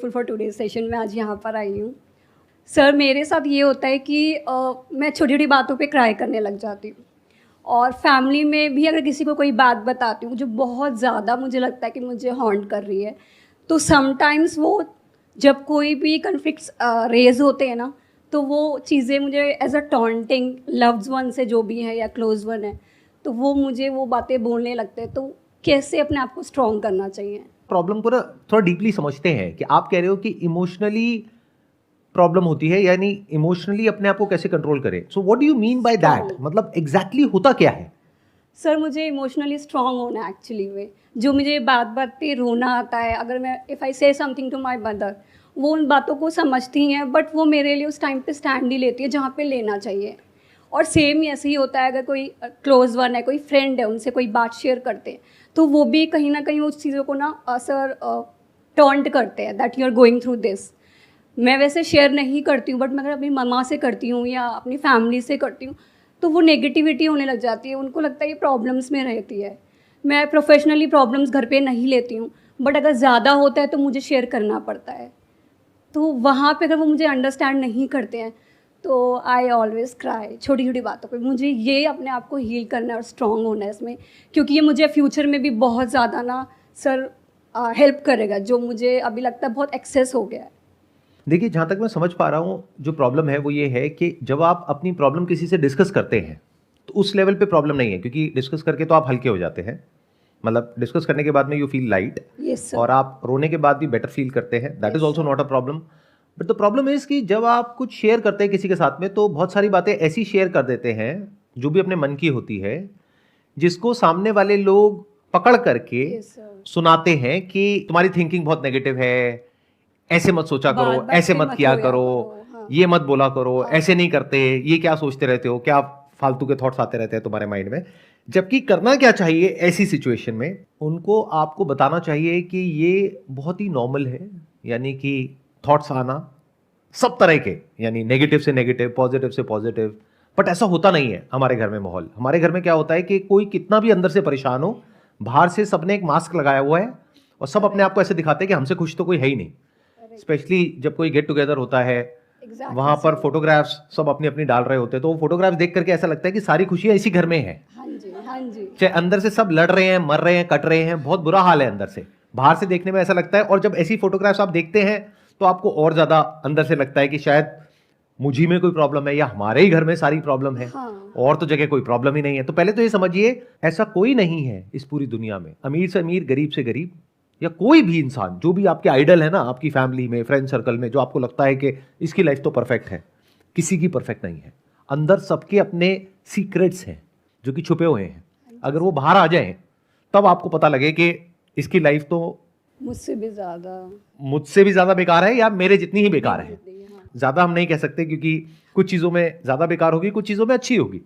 Grateful for today session में आज यहाँ पर आई हूँ। सर मेरे साथ ये होता है कि मैं छोटी छोटी बातों पे क्राई करने लग जाती हूँ, और फैमिली में भी अगर किसी को कोई बात बताती हूँ जो बहुत ज़्यादा मुझे लगता है कि मुझे हॉन्ट कर रही है, तो समटाइम्स वो जब कोई भी कन्फ्लिक्ट्स रेज होते हैं ना, तो वो चीज़ें मुझे as a taunting loved one से जो भी है या क्लोज वन है, तो वो मुझे वो बातें बोलने लगते हैं। तो कैसे अपने आप को स्ट्रॉन्ग करना चाहिए? प्रॉब्लम को ना थोड़ा डीपली समझते हैं कि आप कह रहे हो कि इमोशनली प्रॉब्लम होती है, यानी इमोशनली अपने आप को कैसे कंट्रोल करें। So what do you mean by that? मतलब एग्जैक्टली होता क्या है? सर मुझे इमोशनली स्ट्रॉन्ग होना है एक्चुअली में। जो मुझे बात बात पे रोना आता है, अगर मैं इफ़ आई से समथिंग टू माय मदर, वो उन बातों को समझती हैं, बट वो मेरे लिए उस टाइम पे स्टैंड नहीं लेती है जहाँ पे लेना चाहिए। और सेम ही ऐसे ही होता है, अगर कोई क्लोज वन है, कोई फ्रेंड है, उनसे कोई बात शेयर करते हैं, तो वो भी कहीं ना कहीं उस चीज़ों को ना सर टॉन्ट करते हैं that you are going through this. मैं वैसे शेयर नहीं करती हूँ, बट मैं अगर अपनी मम्मा से करती हूँ या अपनी फैमिली से करती हूँ, तो वो नेगेटिविटी होने लग जाती है। उनको लगता है ये प्रॉब्लम्स में रहती है। मैं प्रोफेशनली प्रॉब्लम्स घर पे नहीं लेती हूँ, बट अगर ज़्यादा होता है तो मुझे शेयर करना पड़ता है। तो वहाँ पे अगर वो मुझे अंडरस्टैंड नहीं करते हैं, तो आई ऑलवेज क्राई छोटी छोटी बातों पे। मुझे ये अपने आप को हील करना है और स्ट्रॉन्ग होना है इसमें, क्योंकि ये मुझे फ्यूचर में भी बहुत ज़्यादा ना सर हेल्प करेगा, जो मुझे अभी लगता है बहुत एक्सेस हो गया है। देखिए, जहाँ तक मैं समझ पा रहा हूँ, जो प्रॉब्लम है वो ये है कि जब आप अपनी प्रॉब्लम किसी से डिस्कस करते हैं तो उस लेवल पे प्रॉब्लम नहीं है, क्योंकि डिस्कस करके तो आप हल्के हो जाते हैं। मतलब डिस्कस करने के बाद में यू फील लाइट, और आप रोने के बाद भी बेटर फील करते हैं। That is also not a problem. But the problem is कि जब आप कुछ शेयर करते हैं किसी के साथ में, तो बहुत सारी बातें ऐसी शेयर कर देते हैं जो भी अपने मन की होती है, जिसको सामने वाले लोग पकड़ करके सुनाते हैं कि तुम्हारी थिंकिंग बहुत नेगेटिव है, ऐसे मत सोचा करो, ऐसे मत किया करो, ये मत बोला करो, ऐसे नहीं करते, ये क्या सोचते रहते हो, क्या फालतू के थॉट्स आते रहते हैं तुम्हारे माइंड में। जबकि करना क्या चाहिए ऐसी सिचुएशन में, उनको आपको बताना चाहिए कि ये बहुत ही नॉर्मल है, यानी कि थॉट्स आना सब तरह के, यानी नेगेटिव से नेगेटिव, पॉजिटिव से पॉजिटिव। बट ऐसा होता नहीं है हमारे घर में। माहौल हमारे घर में क्या होता है कि कोई कितना भी अंदर से परेशान हो, बाहर से सबने एक मास्क लगाया हुआ है और सब अपने आप को ऐसे दिखाते हैं कि हमसे खुश तो कोई है ही नहीं। स्पेशली जब कोई गेट टुगेदर होता है, वहां पर फोटोग्राफ्स सब अपनी अपनी डाल रहे होते हैं, तो वो फोटोग्राफ्स देख करके ऐसा लगता है कि सारी खुशियां इसी घर में है। चाहे अंदर से सब लड़ रहे हैं, मर रहे हैं, कट रहे हैं, बहुत बुरा हाल है अंदर से। बाहर से देखने में ऐसा लगता है, और जब ऐसी फोटोग्राफ्स आप देखते हैं तो आपको और ज्यादा अंदर से लगता है कि शायद मुझी में कोई प्रॉब्लम है, या हमारे ही घर में सारी प्रॉब्लम है। और तो जगह कोई प्रॉब्लम ही नहीं है। तो पहले तो ये समझिए, ऐसा कोई नहीं है इस पूरी दुनिया में, अमीर से अमीर, गरीब से गरीब, या कोई भी इंसान, जो भी आपके आइडल है ना, आपकी फैमिली में, फ्रेंड सर्कल में, जो आपको लगता है कि इसकी लाइफ तो परफेक्ट है, किसी की परफेक्ट नहीं है। अंदर सबके अपने सीक्रेट्स हैं जो कि छुपे हुए हैं। अगर वो बाहर आ जाएं तब आपको पता लगे कि इसकी लाइफ तो मुझसे भी ज्यादा बेकार है, या मेरे जितनी ही बेकार है। ज्यादा हम नहीं कह सकते, क्योंकि कुछ चीजों में ज्यादा बेकार होगी, कुछ चीजों में अच्छी होगी।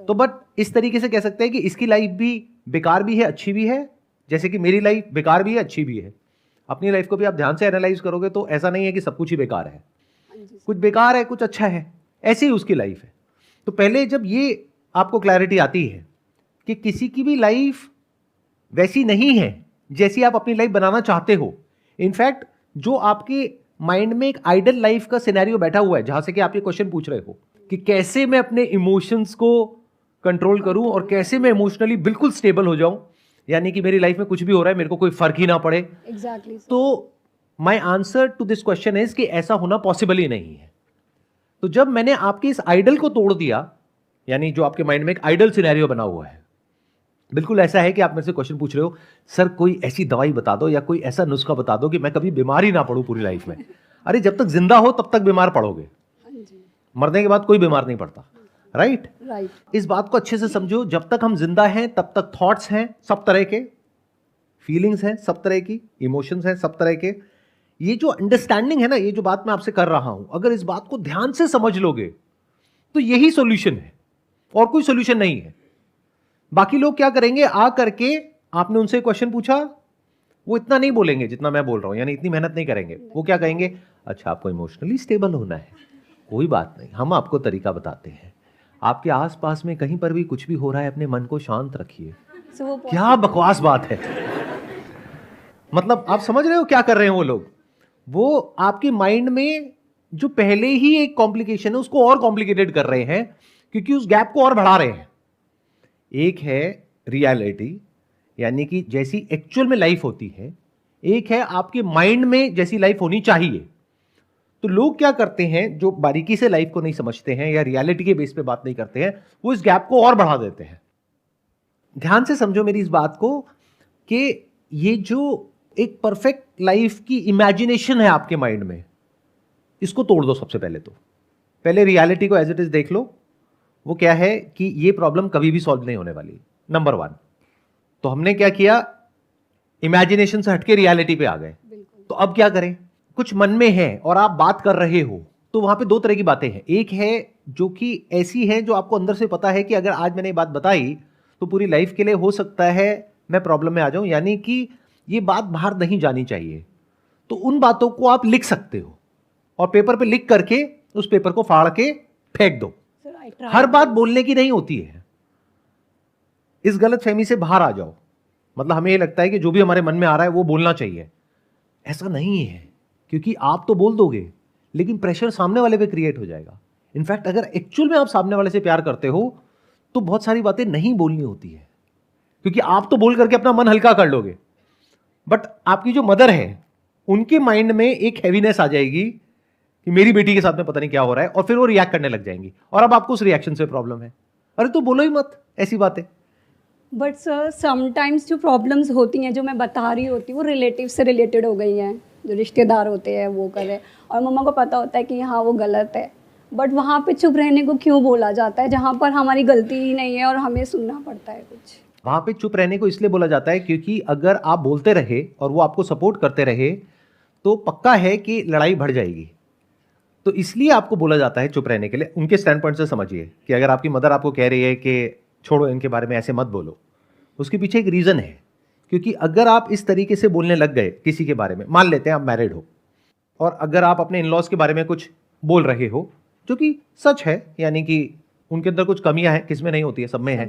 तो बट इस तरीके से कह सकते हैं कि इसकी लाइफ भी बेकार भी है, अच्छी भी है, जैसे कि मेरी लाइफ बेकार भी है, अच्छी भी है। अपनी लाइफ को भी आप ध्यान से एनालाइज करोगे तो ऐसा नहीं है कि सब कुछ ही बेकार है, कुछ बेकार है, कुछ अच्छा है, ऐसी ही उसकी लाइफ है। तो पहले जब ये आपको क्लैरिटी आती है कि किसी की भी लाइफ वैसी नहीं है जैसी आप अपनी लाइफ बनाना चाहते हो, इनफैक्ट जो आपके माइंड में एक आइडल लाइफ का सिनेरियो बैठा हुआ है, जहां से कि आप ये क्वेश्चन पूछ रहे हो कि कैसे मैं अपने इमोशंस को कंट्रोल करूं और कैसे मैं इमोशनली बिल्कुल स्टेबल हो जाऊं, यानी कि मेरी लाइफ में कुछ भी हो रहा है मेरे को कोई फर्क ही ना पड़े। Exactly, तो my answer to this question is कि ऐसा होना पॉसिबल ही नहीं है। तो जब मैंने आपके इस आइडल को तोड़ दिया, यानी जो आपके माइंड में एक आइडल सिनेरियो बना हुआ है, बिल्कुल ऐसा है कि आप मेरे से क्वेश्चन पूछ रहे हो, सर कोई ऐसी दवाई बता दो या कोई ऐसा नुस्खा बता दो कि मैं कभी बीमार ही ना पड़ूं पूरी लाइफ में। अरे जब तक जिंदा हो तब तक बीमार पड़ोगे, मरने के बाद कोई बीमार नहीं पड़ता। राइट? इस बात को अच्छे से समझो, जब तक हम जिंदा हैं तब तक थॉट्स हैं सब तरह के, फीलिंग्स हैं सब तरह की, इमोशंस हैं सब तरह के। ये जो अंडरस्टैंडिंग है ना, ये जो बात मैं आपसे कर रहा हूं, अगर इस बात को ध्यान से समझ लोगे तो यही सॉल्यूशन है, और कोई सॉल्यूशन नहीं है। बाकी लोग क्या करेंगे, आ करके आपने उनसे क्वेश्चन पूछा, वो इतना नहीं बोलेंगे जितना मैं बोल रहा हूं, यानी इतनी मेहनत नहीं करेंगे। वो क्या कहेंगे, अच्छा आपको इमोशनली स्टेबल होना है, कोई बात नहीं, हम आपको तरीका बताते हैं। आपके आसपास में कहीं पर भी कुछ भी हो रहा है, अपने मन को शांत रखिए। क्या बकवास बात है। मतलब आप समझ रहे हो क्या कर रहे हैं वो लोग? वो आपके माइंड में जो पहले ही एक कॉम्प्लिकेशन है उसको और कॉम्प्लिकेटेड कर रहे हैं, क्योंकि उस गैप को और बढ़ा रहे हैं। एक है रियलिटी, यानी कि जैसी एक्चुअल में लाइफ होती है, एक है आपके माइंड में जैसी लाइफ होनी चाहिए। तो लोग क्या करते हैं, जो बारीकी से लाइफ को नहीं समझते हैं या रियलिटी के बेस पे बात नहीं करते हैं, वो इस गैप को और बढ़ा देते हैं। ध्यान से समझो मेरी इस बात को कि ये जो एक परफेक्ट लाइफ की इमेजिनेशन है आपके माइंड में, इसको तोड़ दो। सबसे पहले तो पहले रियलिटी को एज इट इज देख लो। वो क्या है कि ये प्रॉब्लम कभी भी सॉल्व नहीं होने वाली, नंबर 1। तो हमने क्या किया, इमेजिनेशन से हटके रियलिटी पे आ गए। तो अब क्या करें, कुछ मन में है और आप बात कर रहे हो, तो वहां पे 2 तरह की बातें हैं। एक है जो कि ऐसी है जो आपको अंदर से पता है कि अगर आज मैंने ये बात बताई तो पूरी लाइफ के लिए हो सकता है मैं प्रॉब्लम में आ जाऊं, यानी कि ये बात बाहर नहीं जानी चाहिए। तो उन बातों को आप लिख सकते हो और पेपर पे लिख करके उस पेपर को फाड़ के फेंक दो। हर बात बोलने की नहीं होती है। इस गलतफहमी से बाहर आ जाओ। मतलब हमें ये लगता है कि जो भी हमारे मन में आ रहा है वो बोलना चाहिए, ऐसा नहीं है। क्योंकि आप तो बोल दोगे लेकिन प्रेशर सामने वाले पे क्रिएट हो जाएगा। इनफैक्ट अगर एक्चुअल में आप सामने वाले से प्यार करते हो तो बहुत सारी बातें नहीं बोलनी होती है, क्योंकि आप तो बोल करके अपना मन हल्का कर लोगे, बट आपकी जो मदर है उनके माइंड में एक हैवीनेस आ जाएगी कि मेरी बेटी के साथ में पता नहीं क्या हो रहा है, और फिर वो रिएक्ट करने लग जाएंगी और अब आपको उस रिएक्शन से प्रॉब्लम है। अरे तो बोलो ही मत ऐसी बातें। बट सर समटाइम्स जो प्रॉब्लम्स होती हैं जो मैं बता रही होती हूँ वो रिलेटिव से रिलेटेड हो गई हैं, जो रिश्तेदार होते हैं वो कर रहे हैं, और मम्मा को पता होता है कि हाँ वो गलत है, बट वहाँ पे चुप रहने को क्यों बोला जाता है जहाँ पर हमारी गलती ही नहीं है और हमें सुनना पड़ता है कुछ। वहां पे चुप रहने को इसलिए बोला जाता है क्योंकि अगर आप बोलते रहे और वो आपको सपोर्ट करते रहे तो पक्का है कि लड़ाई बढ़ जाएगी। तो इसलिए आपको बोला जाता है चुप रहने के लिए। उनके स्टैंड पॉइंट से समझिए कि अगर आपकी मदर आपको कह रही है कि छोड़ो इनके बारे में, ऐसे मत बोलो, उसके पीछे एक रीज़न है। क्योंकि अगर आप इस तरीके से बोलने लग गए किसी के बारे में, मान लेते हैं आप मैरिड हो और अगर आप अपने इन लॉज के बारे में कुछ बोल रहे हो जो कि सच है, यानी कि उनके अंदर कुछ कमियां हैं, किसमें नहीं होती है, सब में है,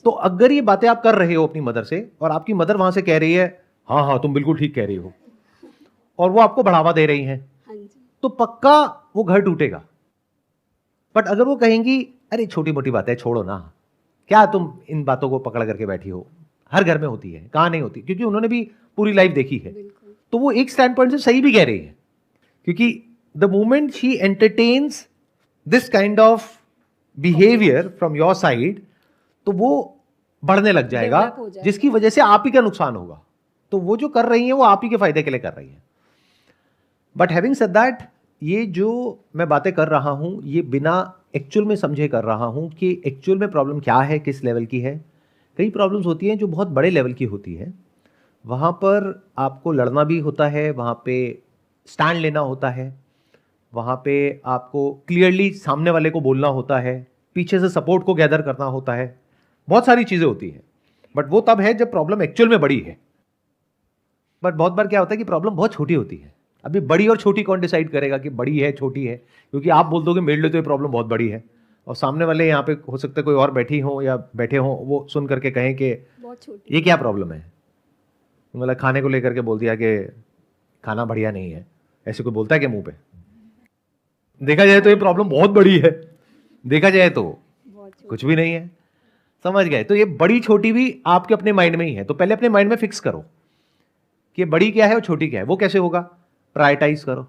तो अगर ये बातें आप कर रहे हो अपनी मदर से और आपकी मदर वहां से कह रही है हाँ हाँ तुम बिल्कुल ठीक कह रही हो, और वो आपको बढ़ावा दे रही हैं, तो पक्का वो घर टूटेगा। बट अगर वो कहेंगी अरे छोटी मोटी बात है छोड़ो ना, क्या तुम इन बातों को पकड़ करके बैठी हो, हर घर में होती है, कहाँ नहीं होती, क्योंकि उन्होंने भी पूरी लाइफ देखी है, तो वो एक स्टैंड पॉइंट से सही भी कह रही है। क्योंकि the moment she entertains this kind of behaviour from your side, तो वो बढ़ने लग जाएगा, जिसकी वजह से आप ही का नुकसान होगा। तो वो जो कर रही है वो आप ही के फायदे के लिए कर रही है। बट हैविंग सेड दैट, ये जो मैं बातें कर रहा हूं ये बिना एक्चुअल में समझे कर रहा हूं कि एक्चुअल में प्रॉब्लम क्या है, किस लेवल की है। कई प्रॉब्लम्स होती हैं जो बहुत बड़े लेवल की होती है, वहाँ पर आपको लड़ना भी होता है, वहाँ पे स्टैंड लेना होता है, वहाँ पे आपको क्लियरली सामने वाले को बोलना होता है, पीछे से सपोर्ट को गैदर करना होता है, बहुत सारी चीज़ें होती हैं। बट वो तब है जब प्रॉब्लम एक्चुअल में बड़ी है। बट बहुत बार क्या होता है कि प्रॉब्लम बहुत छोटी होती है। अभी बड़ी और छोटी कौन डिसाइड करेगा कि बड़ी है छोटी है? क्योंकि आप बोल दोगे मेरे लिए तो ये प्रॉब्लम बहुत बड़ी है, और सामने वाले यहाँ पे हो सकता है कोई और बैठी हो या बैठे हो, वो सुन करके कहें कि ये क्या प्रॉब्लम है। मतलब खाने को लेकर के बोल दिया कि खाना बढ़िया नहीं है, ऐसे कोई बोलता है क्या मुंह पे? देखा जाए तो ये प्रॉब्लम बहुत बड़ी है, देखा जाए तो कुछ भी नहीं है। समझ गए? तो ये बड़ी छोटी भी आपके अपने माइंड में ही है। तो पहले अपने माइंड में फिक्स करो कि बड़ी क्या है और छोटी क्या है। वो कैसे होगा? प्रायोरिटाइज करो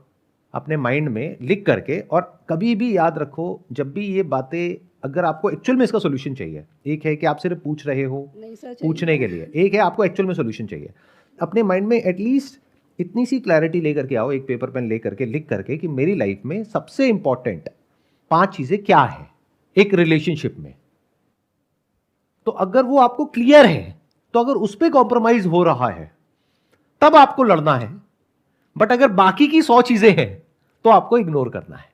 अपने माइंड में लिख करके, और कभी भी याद रखो जब भी ये बातें, अगर आपको एक्चुअल में इसका सोल्यूशन चाहिए, एक है कि आप सिर्फ पूछ रहे हो पूछने के लिए, एक है आपको एक्चुअल में सोल्यूशन चाहिए। अपने माइंड में एटलीस्ट इतनी सी क्लैरिटी लेकर के आओ, एक पेपर पेन लेकर के लिख करके कि मेरी लाइफ में सबसे इंपॉर्टेंट 5 चीजें क्या है एक रिलेशनशिप में। तो अगर वो आपको क्लियर है, तो अगर उस पर कॉम्प्रोमाइज हो रहा है तब आपको लड़ना है। बट अगर बाकी की 100 चीजें हैं तो आपको इग्नोर करना है।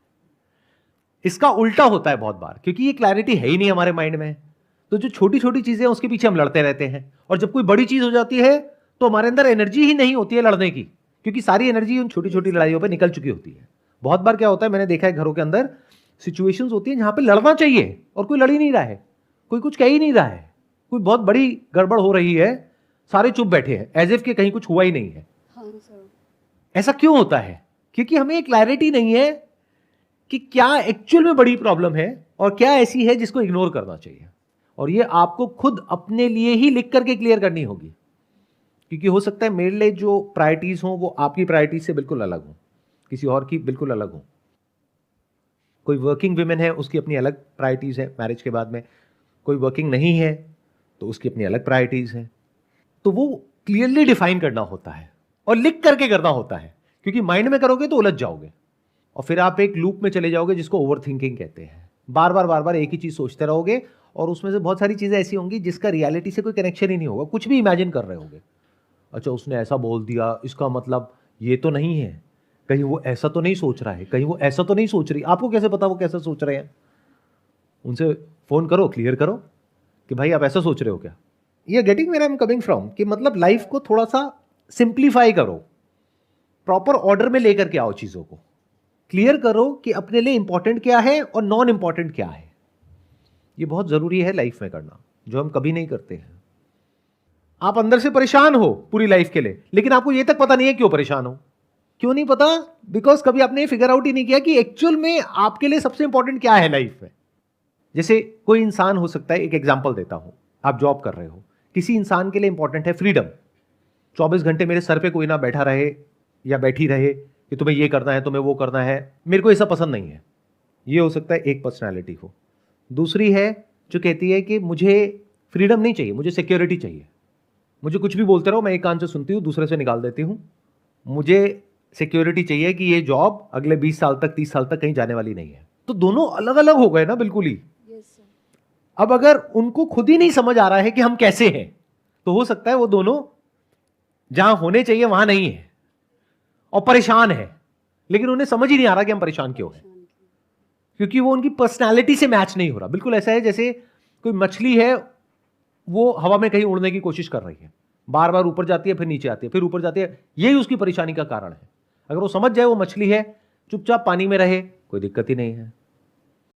इसका उल्टा होता है बहुत बार, क्योंकि ये क्लैरिटी है ही नहीं हमारे माइंड में। तो जो छोटी छोटी चीजें हैं उसके पीछे हम लड़ते रहते हैं, और जब कोई बड़ी चीज हो जाती है तो हमारे अंदर एनर्जी ही नहीं होती है लड़ने की, क्योंकि सारी एनर्जी उन छोटी छोटी लड़ाइयों पे निकल चुकी होती है। बहुत बार क्या होता है, मैंने देखा है घरों के अंदर सिचुएशंस होती है जहां पे लड़ना चाहिए और कोई लड़ ही नहीं रहा है, कोई कुछ कह ही नहीं रहा है, कोई बहुत बड़ी गड़बड़ हो रही है, सारे चुप बैठे हैं एज इफ के कहीं कुछ हुआ ही नहीं है। ऐसा क्यों होता है? क्योंकि हमें क्लैरिटी नहीं है कि क्या एक्चुअल में बड़ी प्रॉब्लम है और क्या ऐसी है जिसको इग्नोर करना चाहिए। और ये आपको खुद अपने लिए ही लिख करके क्लियर करनी होगी, क्योंकि हो सकता है मेरे लिए जो प्रायोरिटीज हो वो आपकी प्रायोरिटीज से बिल्कुल अलग हो, किसी और की बिल्कुल अलग हो। कोई वर्किंग वुमेन है, उसकी अपनी अलग प्रायोरिटीज है मैरिज के बाद में, कोई वर्किंग नहीं है तो उसकी अपनी अलग प्रायोरिटीज है। तो वो क्लियरली डिफाइन करना होता है और लिख करके करना होता है, क्योंकि माइंड में करोगे तो उलझ जाओगे और फिर आप एक लूप में चले जाओगे जिसको ओवर थिंकिंग कहते हैं। बार बार एक ही चीज सोचते रहोगे और उसमें से बहुत सारी चीजें ऐसी होंगी जिसका रियलिटी से कोई कनेक्शन ही नहीं होगा, कुछ भी इमेजिन कर रहे होगे। अच्छा उसने ऐसा बोल दिया, इसका मतलब ये तो नहीं है, कहीं वो ऐसा तो नहीं सोच रहा है, कहीं वो ऐसा तो नहीं सोच रही। आपको कैसे पता वो कैसा सोच रहे हैं? उनसे फोन करो, क्लियर करो कि भाई आप ऐसा सोच रहे हो क्या। ये getting where I am coming from, कि मतलब लाइफ को थोड़ा सा सिंप्लीफाई करो, प्रॉपर ऑर्डर में लेकर के आओ, चीजों को क्लियर करो कि अपने लिए इंपॉर्टेंट क्या है और नॉन इंपॉर्टेंट क्या है। ये बहुत जरूरी है लाइफ में करना, जो हम कभी नहीं करते हैं। आप अंदर से परेशान हो पूरी लाइफ के लिए, लेकिन आपको ये तक पता नहीं है क्यों परेशान हो। क्यों नहीं पता? बिकॉज कभी आपने फिगर आउट ही नहीं किया कि एक्चुअल में आपके लिए सबसे इंपॉर्टेंट क्या है लाइफ में। जैसे कोई इंसान हो सकता है, एक एग्जांपल देता हूं, आप जॉब कर रहे हो, किसी इंसान के लिए इंपॉर्टेंट है फ्रीडम। 24 घंटे मेरे सर पे कोई ना बैठा रहे या बैठी रहे कि तुम्हें ये करना है, तुम्हें वो करना है, मेरे को ऐसा पसंद नहीं है। ये हो सकता है एक पर्सनैलिटी हो। दूसरी है जो कहती है कि मुझे फ्रीडम नहीं चाहिए, मुझे सिक्योरिटी चाहिए, मुझे कुछ भी बोलते रहो, मैं एक कान से सुनती हूँ दूसरे से निकाल देती हूँ, मुझे सिक्योरिटी चाहिए कि ये जॉब अगले 20 साल तक 30 साल तक कहीं जाने वाली नहीं है। तो दोनों अलग अलग हो गए ना बिल्कुल ही। अब अगर उनको खुद ही नहीं समझ आ रहा है कि हम कैसे हैं, तो हो सकता है वो दोनों जहां होने चाहिए वहां नहीं है और परेशान है, लेकिन उन्हें समझ ही नहीं आ रहा कि हम परेशान क्यों हैं, क्योंकि वो उनकी पर्सनालिटी से मैच नहीं हो रहा। बिल्कुल ऐसा है जैसे कोई मछली है, वो हवा में कहीं उड़ने की कोशिश कर रही है, बार बार ऊपर जाती है, फिर नीचे आती है, फिर ऊपर जाती है। यही उसकी परेशानी का कारण है। अगर वो समझ जाए वो मछली है, चुपचाप पानी में रहे, कोई दिक्कत ही नहीं है।